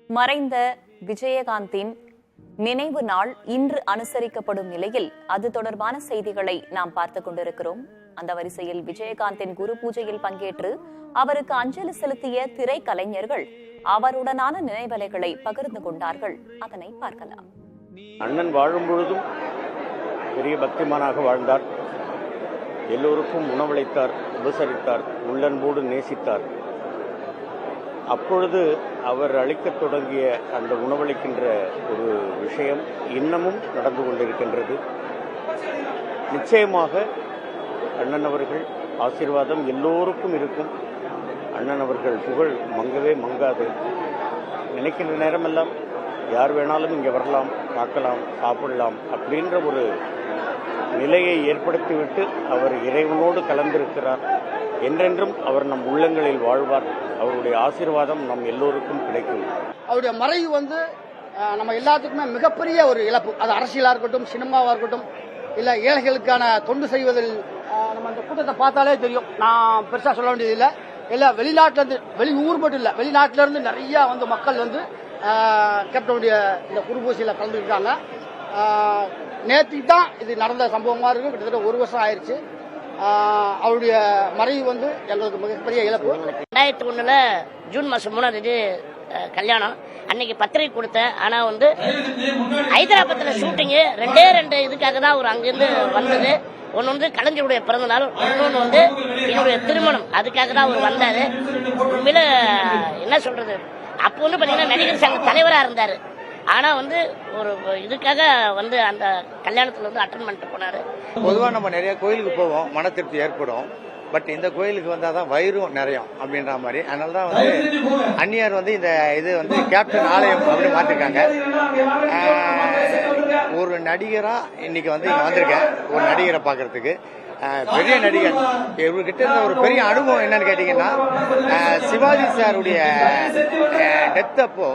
மறைந்த விஜயகாந்தின் நினைவு நாள் இன்று அனுசரிக்கப்படும் நிலையில் அது தொடர்பான செய்திகளை நாம் பார்த்துக் கொண்டிருக்கிறோம். அந்த வரிசையில் விஜயகாந்தின் குரு பூஜையில் பங்கேற்று அவருக்கு அஞ்சலி செலுத்திய திரைக்கலைஞர்கள் அவருடனான நினைவலைகளை பகிர்ந்து கொண்டார்கள். அதனை பார்க்கலாம். அண்ணன் வாழும் பொழுதும் பெரிய பக்திமானாக வாழ்ந்தார். எல்லோருக்கும் உணவளித்தார், உபசரித்தார், உள்ளன்போடு நேசித்தார். அப்பொழுது அவர் அளிக்கத் தொடங்கிய அந்த உணவளிக்கின்ற ஒரு விஷயம் இன்னமும் நடந்து கொண்டிருக்கின்றது. நிச்சயமாக அண்ணன் அவர்கள் ஆசீர்வாதம் எல்லோருக்கும் இருக்கும். அண்ணன் அவர்கள் புகழ் மங்கவே மங்காது. நினைக்கின்ற நேரமெல்லாம் யார் வேணாலும் இங்கே வரலாம், பார்க்கலாம், சாப்பிடலாம் அப்படின்ற ஒரு நிலையை ஏற்படுத்திவிட்டு அவர் இறைவனோடு கலந்திருக்கிறார். என்றென்றும் அவர் நம் உள்ளங்களில் வாழ்வார். அவருடைய ஆசீர்வாதம் நம் எல்லோருக்கும் கிடைக்கும். அவருடைய மறைவு நம்ம எல்லாத்துக்குமே மிகப்பெரிய ஒரு இழப்பு. அது அரசியலாக இருக்கட்டும், சினிமாவாக இருக்கட்டும், இல்லை ஏழைகளுக்கான தொண்டு செய்வதில் நம்ம அந்த கூட்டத்தை பார்த்தாலே தெரியும். நான் பெருசாக சொல்ல வேண்டியதில்லை. எல்லாம் வெளிநாட்டிலேருந்து, வெளியூர் மட்டும் இல்லை, வெளிநாட்டிலேருந்து நிறையா மக்கள் கேப்டனுடைய இந்த குருபூசையில் கலந்துருக்காங்க. நேற்றுக்கு தான் இது நடந்த சம்பவமாக இருக்கு. கிட்டத்தட்ட 1 வருஷம் ஆயிடுச்சு. அவருடைய மறைவு எங்களுக்கு மிகப்பெரிய இழப்பு. 2001 ஜூன் மாசம் 3ஆம் தேதி கல்யாணம். அன்னைக்கு பத்திரிகை கொடுத்தேன். ஆனா ஹைதராபாத்ல ஷூட்டிங்கு 2 இதுக்காக தான் அவர் அங்கிருந்து வந்தது. ஒன்னு கலைஞருடைய பிறந்த நாள், இன்னொன்னு என்னுடைய திருமணம். அதுக்காக தான் அவர் வந்தாரு. உண்மையில என்ன சொல்றது, அப்போ பாத்தீங்கன்னா நடிகர் சங்க தலைவரா இருந்தாரு. ஆனா ஒரு இதுக்காக அந்த கல்யாணத்துல அட்டன் பண்ணிட்டு போனாரு. பொதுவா நம்ம நிறைய கோயிலுக்கு போவோம், மன திருப்தி ஏற்படும். பட் இந்த கோயிலுக்கு வந்தாதான் வயிறும் நிறையும் அப்படின்ற மாதிரி. அதனாலதான் அந்நியார் இந்த இது கேப்டன் ஆலயம் அப்படின்னு மாத்திருக்காங்க. ஒரு நடிகரா இன்னைக்கு இங்க வந்திருக்கேன், ஒரு நடிகரை பாக்குறதுக்கு. பெரிய நடிகர். இவர்கிட்ட இருந்த ஒரு பெரிய அனுபவம் என்னன்னு கேட்டீங்கன்னா, சிவாஜி சாருடைய டெத் அப்போ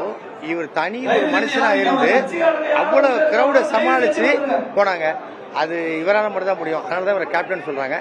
இவர் தனி ஒரு மனுஷனா இருந்து அவ்வளவு கிரௌட சமாளிச்சு போனாங்க. அது இவரால மட்டும் தான் முடியும். அதனாலதான் இவரை கேப்டன் சொல்றாங்க.